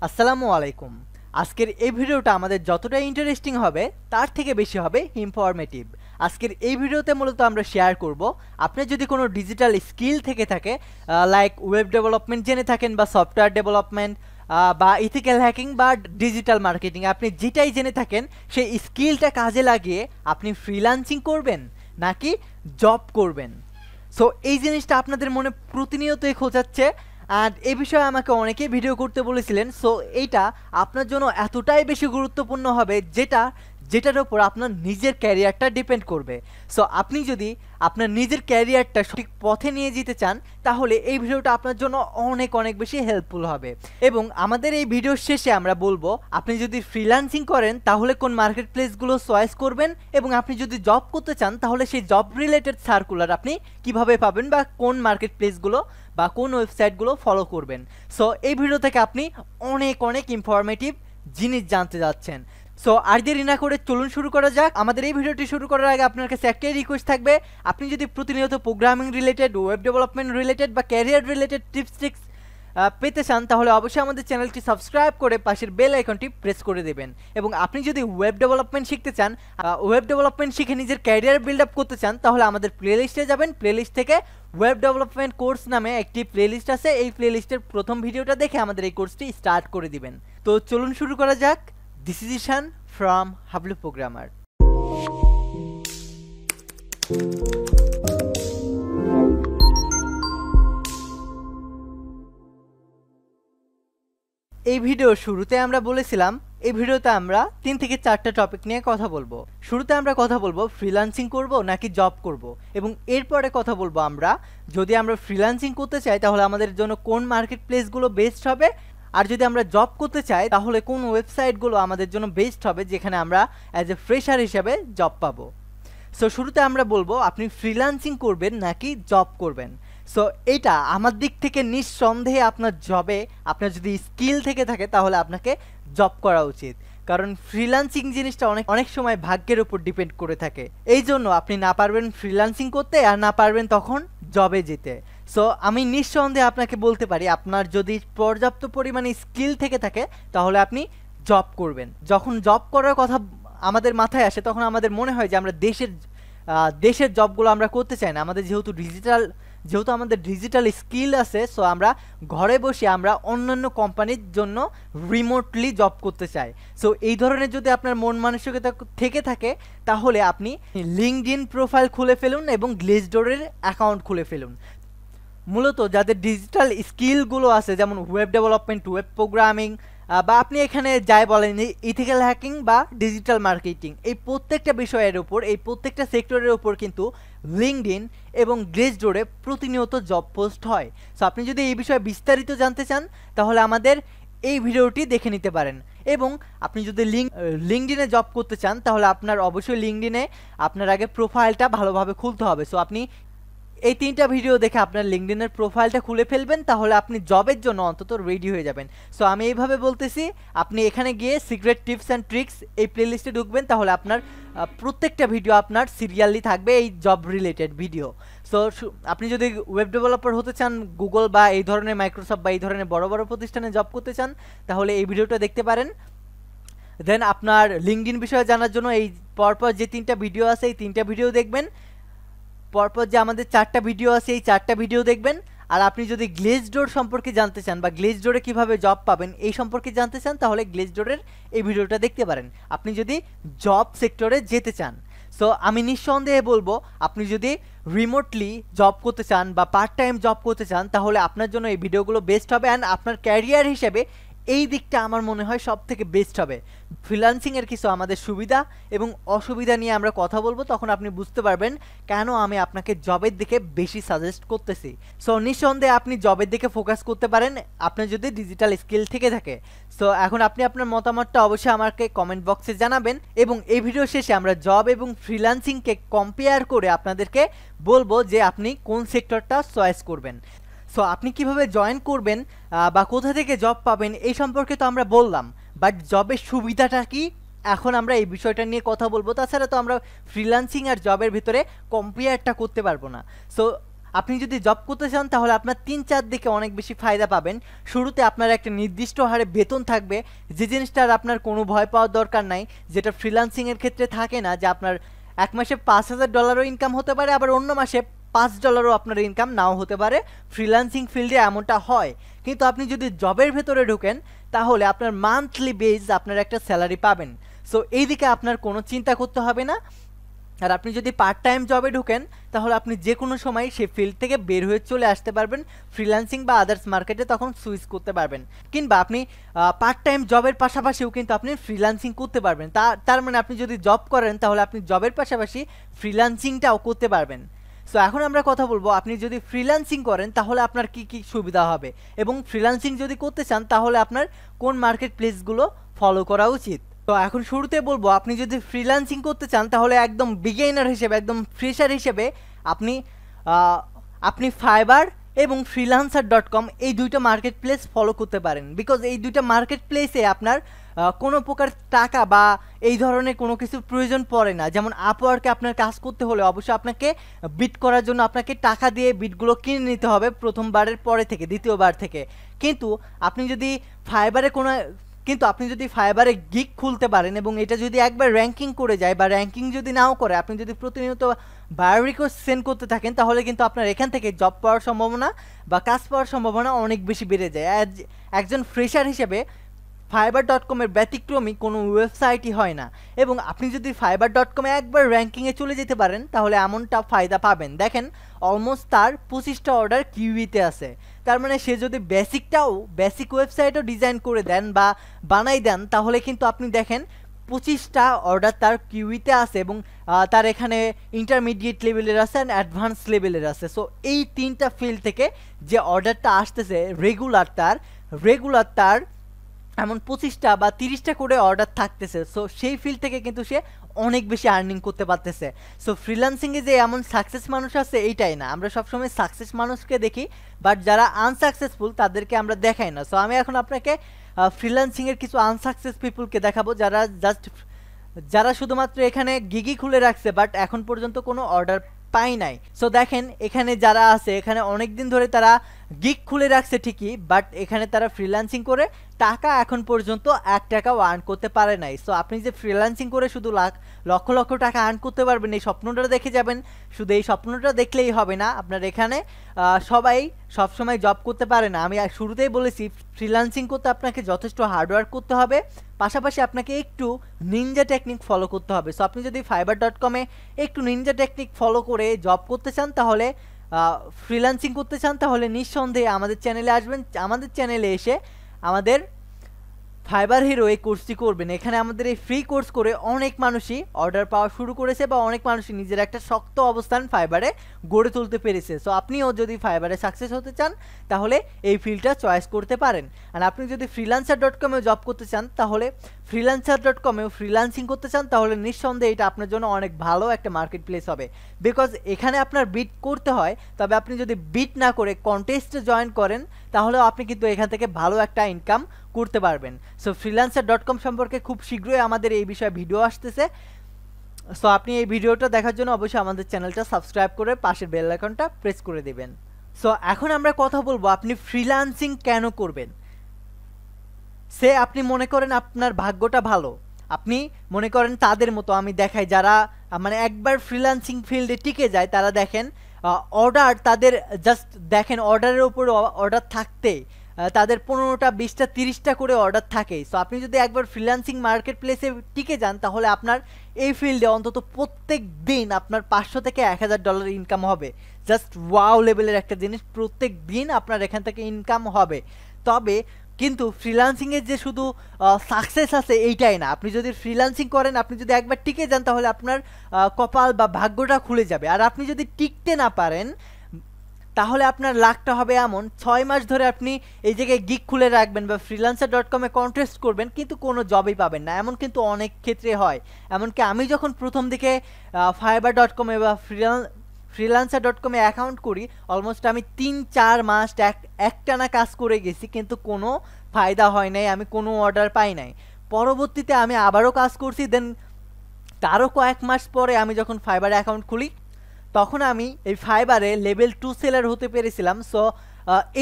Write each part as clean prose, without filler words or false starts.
আসসালামু আলাইকুম। আজকের এই ভিডিওটা আমাদের যতটা ইন্টারেস্টিং হবে তার থেকে বেশি হবে ইনফরমেটিভ। আজকের এই ভিডিওতে মূলত আমরা শেয়ার করব আপনি যদি কোনো ডিজিটাল স্কিল থেকে থাকে লাইক ওয়েব ডেভেলপমেন্ট জেনে থাকেন বা সফটওয়্যার ডেভেলপমেন্ট বা ইথিক্যাল হ্যাকিং বা ডিজিটাল মার্কেটিং, আপনি যেটাই জেনে থাকেন সেই স্কিলটা কাজে লাগিয়ে আপনি ফ্রিল্যান্সিং করবেন নাকি জব করবেন। সো এই জিনিসটা আপনাদের মনে প্রতিনিয়তই খোঁজাচ্ছে অ্যান্ড এই বিষয়ে আমাকে অনেকেই ভিডিও করতে বলেছিলেন। সো এইটা আপনার জন্য এতটাই বেশি গুরুত্বপূর্ণ হবে যেটার উপর আপনার নিজের ক্যারিয়ারটা ডিপেন্ড করবে। সো আপনি যদি আপনার নিজের ক্যারিয়ারটা সঠিক পথে নিয়ে যেতে চান তাহলে এই ভিডিওটা আপনার জন্য অনেক অনেক বেশি হেল্পফুল হবে। এবং আমাদের এই ভিডিওর শেষে আমরা বলবো আপনি যদি ফ্রিল্যান্সিং করেন তাহলে কোন মার্কেট প্লেসগুলো চয়েস করবেন, এবং আপনি যদি জব করতে চান তাহলে সেই জব রিলেটেড সার্কুলার আপনি কিভাবে পাবেন বা কোন মার্কেট প্লেসগুলো বা কোন ওয়েবসাইটগুলো ফলো করবেন। সো এই ভিডিও থেকে আপনি অনেক অনেক ইনফরমেটিভ জিনিস জানতে যাচ্ছেন। সো আর দেরি না করে চলুন শুরু করা যাক। আমাদের এই ভিডিওটি শুরু করার আগে আপনার কাছে একটাই রিকোয়েস্ট থাকবে, আপনি যদি প্রতিনিয়ত programming related, web development related বা ক্যারিয়ার রিলেটেড টিপস ট্রিক্স পেতে চান তাহলে অবশ্যই আমাদের চ্যানেলটি সাবস্ক্রাইব করে পাশের বেল আইকনটি প্রেস করে দেবেন। এবং আপনি যদি ওয়েব ডেভেলপমেন্ট শিখতে চান, ওয়েব ডেভেলপমেন্ট শিখে নিজের ক্যারিয়ার বিল্ড আপ করতে চান তাহলে আমাদের প্লেলিস্টে যাবেন। প্লেলিস্ট থেকে ওয়েব ডেভেলপমেন্ট কোর্স নামে একটি প্লেলিস্ট আছে, এই প্লেলিস্টের প্রথম ভিডিওটা দেখে আমাদের এই কোর্সটি স্টার্ট করে দিবেন। তো চলুন শুরু করা যাক। This is Ishan from Hablu Programmer. এই ভিডিও শুরুতে আমরা বলেছিলাম এই ভিডিওতে আমরা 3 থেকে 4টা টপিক নিয়ে কথা বলবো। শুরুতে আমরা কথা বলবো ফ্রিল্যান্সিং করব নাকি জব করব, এবং এরপরে কথা বলবো আমরা যদি আমরা ফ্রিল্যান্সিং করতে চাই তাহলে আমাদের জন্য কোন মার্কেট প্লেসগুলো বেস্ট হবে, আর যদি আমরা জব করতে চাই তাহলে কোন ওয়েবসাইটগুলো আমাদের জন্য বেস্ট হবে যেখানে আমরা অ্যাজ এ ফ্রেশার হিসেবে জব পাবো। সো শুরুতে আমরা বলবো আপনি ফ্রিল্যান্সিং করবেন নাকি জব করবেন। সো এটা আমার দিক থেকে নিঃসন্দেহে আপনার জবে আপনার যদি স্কিল থেকে থাকে তাহলে আপনাকে জব করা উচিত, কারণ ফ্রিল্যান্সিং জিনিসটা অনেক সময় ভাগ্যের উপর ডিপেন্ড করে থাকে। এই জন্য আপনি না পারবেন ফ্রিল্যান্সিং করতে আর না পারবেন তখন জবে যেতে। সো আমি নিঃসন্দেহে আপনাকে বলতে পারি আপনার যদি পর্যাপ্ত পরিমাণে স্কিল থেকে থাকে তাহলে আপনি জব করবেন। যখন জব করার কথা আমাদের মাথায় আসে তখন আমাদের মনে হয় যে আমরা দেশের জবগুলো আমরা করতে চাই না। আমাদের যেহেতু আমাদের ডিজিটাল স্কিল আছে, সো আমরা ঘরে বসে আমরা অন্যান্য কোম্পানির জন্য রিমোটলি জব করতে চাই। সো এই ধরনের যদি আপনার মন মানসিকতা থেকে থাকে তাহলে আপনি লিঙ্কডইন প্রোফাইল খুলে ফেলুন এবং গ্লেজডোরের অ্যাকাউন্ট খুলে ফেলুন। মূলত যাদের ডিজিটাল স্কিলগুলো আছে যেমন ওয়েব ডেভেলপমেন্ট, ওয়েব প্রোগ্রামিং বা আপনি এখানে যাই বলেন ইথিক্যাল হ্যাকিং বা ডিজিটাল মার্কেটিং, এই প্রত্যেকটা বিষয়ের উপর, এই প্রত্যেকটা সেক্টরের উপর কিন্তু লিঙ্কডইন এবং গ্লেজডোরে প্রতিনিয়ত জব পোস্ট হয়। সো আপনি যদি এই বিষয়ে বিস্তারিত জানতে চান তাহলে আমাদের এই ভিডিওটি দেখে নিতে পারেন। এবং আপনি যদি লিঙ্কডইনে জব করতে চান তাহলে আপনার অবশ্যই লিঙ্কডইনে আপনার আগে প্রোফাইলটা ভালোভাবে খুলতে হবে। সো আপনি এই 3টা ভিডিও দেখে আপনার লিঙ্কডইনের প্রোফাইলটা খুলে ফেলবেন তাহলে আপনি জবের জন্য অন্তত রেডি হয়ে যাবেন। সো আমি এইভাবে বলতেছি, আপনি এখানে গিয়ে সিক্রেট টিপস অ্যান্ড ট্রিক্স এই প্লেলিস্টে ঢুকবেন তাহলে আপনার প্রত্যেকটা ভিডিও আপনার সিরিয়ালি থাকবে এই জব রিলেটেড ভিডিও। সো আপনি যদি ওয়েব ডেভেলপার হতে চান, গুগল বা এই ধরনের মাইক্রোসফট বা এই ধরনের বড় বড় প্রতিষ্ঠানে জব করতে চান তাহলে এই ভিডিওটা দেখতে পারেন। দেন আপনার লিঙ্কডইন বিষয়ে জানার জন্য এই পরপর যে 3টা ভিডিও আছে এই 3টা ভিডিও দেখবেন। পরপর যে আমাদের 4টা ভিডিও আছে এই 4টা ভিডিও দেখবেন। আর আপনি যদি গ্লেজডোর সম্পর্কে জানতে চান বা গ্লেজডোরে কিভাবে জব পাবেন এই সম্পর্কে জানতে চান তাহলে গ্লেজডোরের এই ভিডিওটা দেখতে পারেন আপনি যদি জব সেক্টরে যেতে চান। সো আমি নিঃসন্দেহে বলবো আপনি যদি রিমোটলি জব করতে চান বা পার্ট টাইম জব করতে চান তাহলে আপনার জন্য এই ভিডিওগুলো বেস্ট হবে। অ্যান্ড আপনার ক্যারিয়ার হিসেবে এই দিকটা আমার মনে হয় সব থেকে বেস্ট হবে। ফ্রিল্যান্সিংয়ের কিছু আমাদের সুবিধা এবং অসুবিধা নিয়ে আমরা কথা বলবো, তখন আপনি বুঝতে পারবেন কেন আমি আপনাকে জবের দিকে বেশি সাজেস্ট করতেছি। সো নিঃসন্দেহে আপনি জবের দিকে ফোকাস করতে পারেন আপনার যদি ডিজিটাল স্কিল থেকে থাকে। সো এখন আপনি আপনার মতামতটা অবশ্যই আমাকে কমেন্ট বক্সে জানাবেন, এবং এই ভিডিও শেষে আমরা জব এবং ফ্রিল্যান্সিংকে কম্পেয়ার করে আপনাদেরকে বলবো যে আপনি কোন সেক্টরটা চয়েস করবেন। সো আপনি কিভাবে জয়েন করবেন বা কোথা থেকে জব পাবেন এই সম্পর্কে তো আমরা বললাম, বাট জবের সুবিধাটা কি এখন আমরা এই বিষয়টা নিয়ে কথা বলবো। তাছাড়া তো আমরা ফ্রিল্যান্সিং আর জবের ভিতরে কম্পেয়ারটা করতে পারবো না। সো আপনি যদি জব করতে চান তাহলে আপনার 3-4 দিকে অনেক বেশি ফায়দা পাবেন। শুরুতে আপনার একটা নির্দিষ্ট হারে বেতন থাকবে, যে জিনিসটার আপনার কোনো ভয় পাওয়ার দরকার নাই, যেটা ফ্রিল্যান্সিংয়ের ক্ষেত্রে থাকে না, যে আপনার এক মাসে $5,000 ইনকাম হতে পারে, আবার অন্য মাসে $5 আপনার ইনকাম নাও হতে পারে। ফ্রিল্যান্সিং ফিল্ডে এমনটা হয়। কিন্তু আপনি যদি জবের ভেতরে ঢোকেন তাহলে আপনার মান্থলি বেজ আপনার একটা স্যালারি পাবেন। সো এই দিকে আপনার কোনো চিন্তা করতে হবে না। আর আপনি যদি পার্ট টাইম জবে ঢোকেন তাহলে আপনি যে কোনো সময় সেই ফিল্ড থেকে বের হয়ে চলে আসতে পারবেন, ফ্রিল্যান্সিং বা আদার্স মার্কেটে তখন সুইচ করতে পারবেন। কিংবা আপনি পার্ট টাইম জবের পাশাপাশিও কিন্তু আপনি ফ্রিল্যান্সিং করতে পারবেন। তার মানে আপনি যদি জব করেন তাহলে আপনি জবের পাশাপাশি ফ্রিল্যান্সিংটাও করতে পারবেন। সো এখন আমরা কথা বলবো আপনি যদি ফ্রিল্যান্সিং করেন তাহলে আপনার কি কি সুবিধা হবে, এবং ফ্রিল্যান্সিং যদি করতে চান তাহলে আপনার কোন মার্কেট প্লেসগুলো ফলো করা উচিত। তো এখন শুরুতে বলবো আপনি যদি ফ্রিল্যান্সিং করতে চান তাহলে একদম বিগিনার হিসেবে, একদম ফ্রেশার হিসেবে আপনি ফাইবার এবং freelancer.com এই দুইটা মার্কেট প্লেস ফলো করতে পারেন। বিকজ এই দুইটা মার্কেট প্লেসে আপনার কোনো প্রকার টাকা বা এই ধরনের কোনো কিছুর প্রয়োজন পড়ে না। যেমন আপওয়ার্কে আপনার কাজ করতে হলে অবশ্যই আপনাকে বিট করার জন্য আপনাকে টাকা দিয়ে বিটগুলো কিনে নিতে হবে প্রথমবারের পরে থেকে, দ্বিতীয়বার থেকে। কিন্তু আপনি যদি ফাইবারে গিগ খুলতে পারেন এবং এটা যদি একবার র্যাঙ্কিং করে যায় বা র্যাঙ্কিং যদি নাও করে, আপনি যদি প্রতিনিয়ত বায়ো রিকোয়েস্ট সেন্ড করতে থাকেন তাহলে কিন্তু আপনার এখান থেকে জব পাওয়ার সম্ভাবনা বা কাজ পাওয়ার সম্ভাবনা অনেক বেশি বেড়ে যায়। একজন ফ্রেশার হিসেবে fiverr.com-এর ব্যতিক্রমী কোনো ওয়েবসাইটই হয় না। এবং আপনি যদি fiverr.com-এ একবার র্যাঙ্কিংয়ে চলে যেতে পারেন তাহলে এমনটা ফায়দা পাবেন। দেখেন অলমোস্ট তার 25টা অর্ডার কিউইতে আছে। তার মানে সে যদি বেসিক ওয়েবসাইটও ডিজাইন করে দেন বা বানাই দেন তাহলে কিন্তু আপনি দেখেন 25টা অর্ডার তার কিউইতে আছে, এবং তার এখানে ইন্টারমিডিয়েট লেভেলের আছে অ্যান্ড অ্যাডভান্স লেভেলের আছে। সো এই 3টা ফিল্ড থেকে যে অর্ডারটা আসতেছে রেগুলার তার এমন 25টা বা 30টা করে অর্ডার থাকতেছে। সো সেই ফিল্ড থেকে কিন্তু সে অনেক বেশি আর্নিং করতে পারতেছে। সো ফ্রিল্যান্সিংয়ে যে এমন সাকসেস মানুষ আছে এইটাই না, আমরা সবসময় সাকসেস মানুষকে দেখি, বাট যারা আনসাকসেসফুল তাদেরকে আমরা দেখাই না। সো আমি এখন আপনাকে ফ্রিল্যান্সিংয়ের কিছু আনসাকসেস পিপুলকে দেখাবো যারা শুধুমাত্র এখানে গিগি খুলে রাখছে বাট এখন পর্যন্ত কোনো অর্ডার পাই নাই। সো দেখেন এখানে যারা আছে, এখানে অনেক দিন ধরে তারা গিগ খুলে রাখছে ঠিকই, বাট এখানে তারা ফ্রিল্যান্সিং করে টাকা এখন পর্যন্ত 1 টাকাও আর্ন করতে পারে নাই। সো আপনি যে ফ্রিল্যান্সিং করে শুধু লক্ষ লক্ষ টাকা আর্ন করতে পারবেন এই স্বপ্নটা দেখে যাবেন। শুধু এই স্বপ্নটা দেখলেই হবে না, আপনার এখানে সবাই সবসময় জব করতে পারে না। আমি শুরুতেই বলেছি ফ্রিল্যান্সিং করতে আপনাকে যথেষ্ট হার্ডওয়ার্ক করতে হবে, পাশাপাশি আপনাকে একটু নিনজা টেকনিক ফলো করতে হবে। সো আপনি যদি fiverr.com-এ একটু নিনজা টেকনিক ফলো করে জব করতে চান তাহলে ফ্রিল্যান্সিং করতে চান তাহলে নিঃসন্দেহে আমাদের চ্যানেলে আসবেন। আমাদের চ্যানেলে এসে আমাদের ফাইবার হিরো এই কোর্সটি করবেন। এখানে আমাদের এই ফ্রি কোর্স করে অনেক মানুষই অর্ডার পাওয়া শুরু করেছে বা অনেক মানুষই নিজের একটা শক্ত অবস্থান ফাইবারে গড়ে তুলতে পেরেছে। সো আপনিও যদি ফাইবারে সাকসেস হতে চান তাহলে এই ফিল্ডটা চয়েস করতে পারেন। আর আপনি যদি freelancer.com-এ জব করতে চান তাহলে freelancer.com-এও ফ্রিল্যান্সিং করতে চান তাহলে নিঃসন্দেহে এটা আপনার জন্য অনেক ভালো একটা মার্কেট প্লেস হবে। বিকজ এখানে আপনার বিট করতে হয়, তবে আপনি যদি বিট না করে কন্টেস্টে জয়েন করেন তাহলেও আপনি কিন্তু এখান থেকে ভালো একটা ইনকাম করতে পারবেন। সো freelancer.com সম্পর্কে খুব শীঘ্রই আমাদের এই বিষয়ে ভিডিও আসতেছে। সো আপনি এই ভিডিওটা দেখার জন্য অবশ্যই আমাদের চ্যানেলটা সাবস্ক্রাইব করে পাশের বেল আইকনটা প্রেস করে দিবেন। সো এখন আমরা কথা বলবো আপনি ফ্রিল্যান্সিং কেন করবেন। আপনি মনে করেন আপনার ভাগ্যটা ভালো, আপনি মনে করেন তাদের মতো আমি দেখাই যারা মানে একবার ফ্রিল্যান্সিং ফিল্ডে টিকে যায়, তারা দেখেন অর্ডার তাদের জাস্ট দেখেন অর্ডারের উপর অর্ডার থাকতে তাদের 15টা 20টা 30টা করে অর্ডার থাকে। সো আপনি যদি একবার ফ্রিল্যান্সিং মার্কেট প্লেসে টিকে যান তাহলে আপনার এই ফিল্ডে অন্তত প্রত্যেক দিন আপনার $500 থেকে $1000 ইনকাম হবে। জাস্ট ওয়াও লেভেলের একটা জিনিস, প্রত্যেক দিন আপনার এখান থেকে ইনকাম হবে। তবে কিন্তু ফ্রিল্যান্সিংয়ের যে শুধু সাকসেস আছে এইটাই না, আপনি যদি ফ্রিল্যান্সিং করেন, আপনি যদি একবার টিকে যান তাহলে আপনার কপাল বা ভাগ্যটা খুলে যাবে। আর আপনি যদি টিকতে না পারেন তাহলে আপনার লাকটা হবে এমন 6 মাস ধরে আপনি এই জায়গায় গিগ খুলে রাখবেন বা freelancer.com-এ কন্টেস্ট করবেন কিন্তু কোনো জবই পাবেন না। এমন কিন্তু অনেক ক্ষেত্রে হয়। এমনকি আমি যখন প্রথম দিকে fiverr.com-এ বা freelancer.com-এ অ্যাকাউন্ট করি, অলমোস্ট আমি 3-4 মাস একটানা কাজ করে গেছি কিন্তু কোনো ফায়দা হয় নাই, আমি কোনো অর্ডার পাই নাই। পরবর্তীতে আমি আবারও কাজ করছি, দেন তারও কয়েক মাস পরে আমি যখন ফাইবার অ্যাকাউন্ট খুলি তখন আমি এই ফাইবারে লেভেল 2 সেলার হতে পেরেছিলাম। সো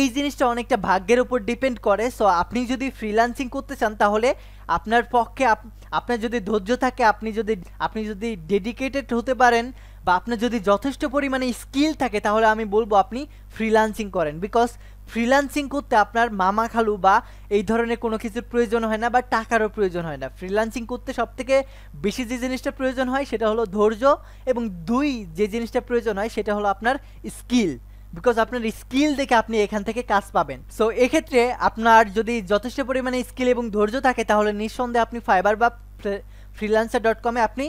এই জিনিসটা অনেকটা ভাগ্যের উপর ডিপেন্ড করে। সো আপনি যদি ফ্রিল্যান্সিং করতে চান তাহলে আপনার পক্ষে আপনার যদি ধৈর্য থাকে, আপনি যদি ডেডিকেটেড হতে পারেন বা আপনার যদি যথেষ্ট পরিমাণে স্কিল থাকে, তাহলে আমি বলবো আপনি ফ্রিল্যান্সিং করেন। বিকজ ফ্রিল্যান্সিং করতে আপনার মামা খালু বা এই ধরনের কোনো কিছুর প্রয়োজন হয় না বা টাকারও প্রয়োজন হয় না। ফ্রিল্যান্সিং করতে সবথেকে বেশি যে জিনিসটা প্রয়োজন হয় সেটা হলো ধৈর্য, এবং 2 যে জিনিসটা প্রয়োজন হয় সেটা হলো আপনার স্কিল। বিকজ আপনার স্কিল দেখে আপনি এখান থেকে কাজ পাবেন। সো এক্ষেত্রে আপনার যদি যথেষ্ট পরিমাণে স্কিল এবং ধৈর্য থাকে তাহলে নিঃসন্দেহে আপনি ফাইবার বা freelancer.com-এ আপনি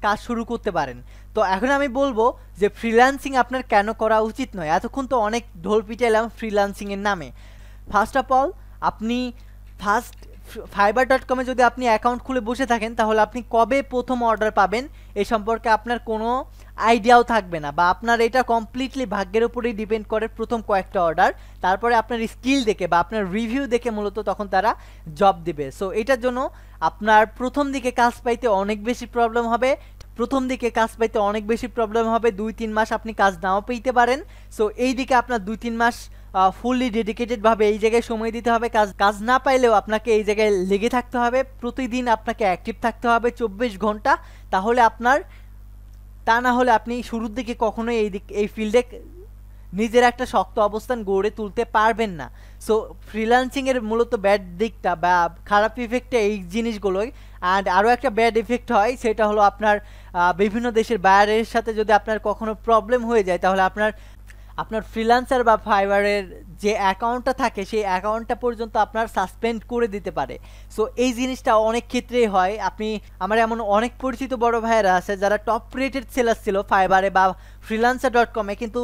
কাজ শুরু করতে পারেন। তো এখন আমি বলবো যে ফ্রিল্যান্সিং আপনার কেন করা উচিত নয়। এতক্ষণ তো অনেক ঢোল পিটাইলাম ফ্রিল্যান্সিংয়ের নামে। ফার্স্ট অফ অল, আপনি fiverr.com-এ যদি আপনি অ্যাকাউন্ট খুলে বসে থাকেন তাহলে আপনি কবে প্রথম অর্ডার পাবেন এই সম্পর্কে আপনার কোনো আইডিয়াও থাকবে না, বা আপনার এটা কমপ্লিটলি ভাগ্যের উপরেই ডিপেন্ড করে প্রথম কয়েকটা অর্ডার। তারপরে আপনার স্কিল দেখে বা আপনার রিভিউ দেখে মূলত তখন তারা জব দিবে। সো এটার জন্য আপনার প্রথম দিকে কাজ পাইতে অনেক বেশি প্রবলেম হবে। 2-3 মাস আপনি কাজ নাও পেতে পারেন। সো এই দিকে আপনার 2-3 মাস ফুললি ডেডিকেটেডভাবে এই জায়গায় সময় দিতে হবে। কাজ না পাইলেও আপনাকে এই জায়গায় লেগে থাকতে হবে। প্রতিদিন আপনাকে অ্যাক্টিভ থাকতে হবে 24 ঘন্টা। তা না হলে আপনি শুরুর দিকে কখনোই এই ফিল্ডে নিজের একটা শক্ত অবস্থান গড়ে তুলতে পারবেন না। সো ফ্রিল্যান্সিংয়ের মূলত ব্যাড দিকটা বা খারাপ ইফেক্টটা এই জিনিসগুলোই। অ্যান্ড আরও একটা ব্যাড ইফেক্ট হয়, সেটা হলো আপনার বিভিন্ন দেশের বায়ারের সাথে যদি আপনার কখনো প্রবলেম হয়ে যায় তাহলে আপনার ফ্রিল্যান্সার বা ফাইবারের যে অ্যাকাউন্টটা থাকে সেই অ্যাকাউন্টটা পর্যন্ত আপনার সাসপেন্ড করে দিতে পারে। সো এই জিনিসটা অনেক ক্ষেত্রেই হয়। আমার এমন অনেক পরিচিত বড় ভাইয়েরা আছে যারা টপ রেটেড সেলার ছিল ফাইবারে বা freelancer.com-এ, কিন্তু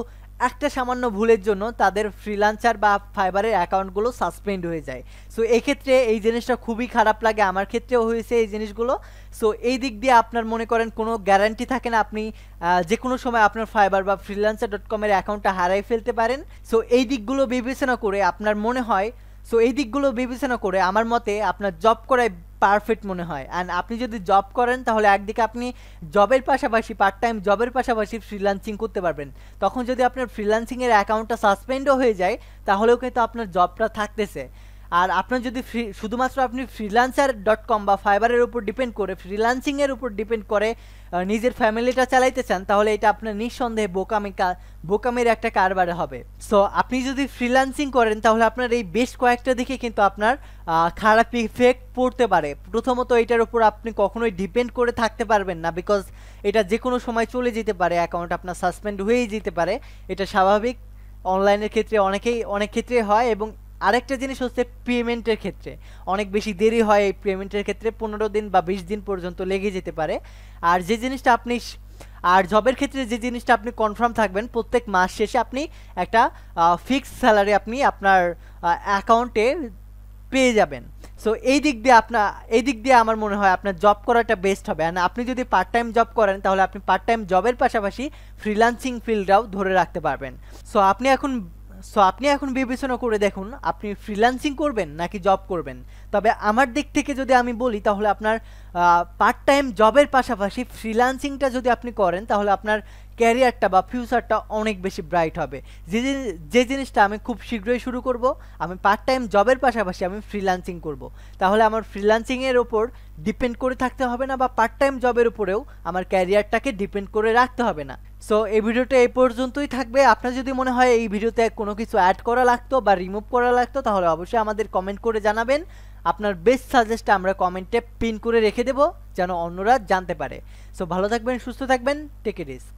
একটা সামান্য ভুলের জন্য তাদের ফ্রিল্যান্সার বা ফাইবারের অ্যাকাউন্টগুলো সাসপেন্ড হয়ে যায়। সো এক্ষেত্রে এই জিনিসটা খুবই খারাপ লাগে, আমার ক্ষেত্রেও হয়েছে এই জিনিসগুলো। সো এই দিক দিয়ে আপনার মনে করেন কোনো গ্যারান্টি থাকে না, আপনি যে কোনো সময় আপনার ফাইবার বা freelancer.com-এর অ্যাকাউন্টটা হারাই ফেলতে পারেন। সো এই দিকগুলো বিবেচনা করে আমার মতে আপনার জব করাই পারফেক্ট মনে হয়। অ্যান্ড আপনি যদি জব করেন তাহলে একদিকে আপনি পার্ট টাইম জবের পাশাপাশি ফ্রিল্যান্সিং করতে পারবেন। তখন যদি আপনার ফ্রিল্যান্সিংয়ের অ্যাকাউন্টটা সাসপেন্ডও হয়ে যায় তাহলেও কিন্তু আপনার জবটা থাকতেছে। আর আপনার যদি শুধুমাত্র আপনি freelancer.com বা ফাইবারের উপর ফ্রিল্যান্সিংয়ের উপর ডিপেন্ড করে নিজের ফ্যামিলিটা চালাইতে চান তাহলে এটা আপনার নিঃসন্দেহে বোকামির একটা কারবারে হবে। সো আপনি যদি ফ্রিল্যান্সিং করেন তাহলে আপনার এই বেশ কয়েকটা দিকে কিন্তু আপনার খারাপ ইফেক্ট পড়তে পারে। প্রথমত, এটার উপর আপনি কখনোই ডিপেন্ড করে থাকতে পারবেন না, বিকজ এটা যে কোনো সময় চলে যেতে পারে, অ্যাকাউন্ট আপনার সাসপেন্ড হয়েই যেতে পারে। এটা স্বাভাবিক, অনলাইনের ক্ষেত্রে অনেক ক্ষেত্রে হয়। এবং আরেকটা জিনিস হচ্ছে পেমেন্টের ক্ষেত্রে অনেক বেশি দেরি হয়। এই পেমেন্টের ক্ষেত্রে 15 দিন বা 20 দিন পর্যন্ত লেগে যেতে পারে। আর জবের ক্ষেত্রে যে জিনিসটা আপনি কনফার্ম থাকবেন প্রত্যেক মাস শেষে আপনি একটা ফিক্সড স্যালারি আপনি আপনার অ্যাকাউন্টে পেয়ে যাবেন। সো এই দিক দিয়ে আমার মনে হয় আপনার জব করাটা বেস্ট হবে। আর আপনি যদি পার্ট টাইম জব করেন তাহলে আপনি পার্ট টাইম জবের পাশাপাশি ফ্রিল্যান্সিং ফিল্ডটাও ধরে রাখতে পারবেন। সো আপনি এখন বিবেচনা করে দেখুন আপনি ফ্রিল্যান্সিং করবেন নাকি জব করবেন। তবে আমার দিক থেকে যদি আমি বলি তাহলে আপনার পার্ট টাইম জবের পাশাপাশি ফ্রিল্যান্সিংটা যদি আপনি করেন তাহলে আপনার ক্যারিয়ারটা বা ফিউচারটা অনেক বেশি ব্রাইট হবে। যে জিনিসটা আমি খুব শীঘ্রই শুরু করব, আমি পার্ট টাইম জবের পাশাপাশি আমি ফ্রিল্যান্সিং করব। তাহলে আমার ফ্রিল্যান্সিংয়ের ওপর ডিপেন্ড করে থাকতে হবে না, বা পার্ট টাইম জবের উপরেও আমার ক্যারিয়ারটাকে ডিপেন্ড করে রাখতে হবে না। সো এই ভিডিওটা এই পর্যন্তই থাকবে। আপনার যদি মনে হয় এই ভিডিওতে কোনো কিছু অ্যাড করা লাগতো বা রিমুভ করা লাগতো তাহলে অবশ্যই আমাদের কমেন্ট করে জানাবেন। আপনার বেস্ট সাজেস্টটা আমরা কমেন্টে পিন করে রেখে দেব যেন অন্যরা জানতে পারে। সো ভালো থাকবেন, সুস্থ থাকবেন, টেক ইট ইজি।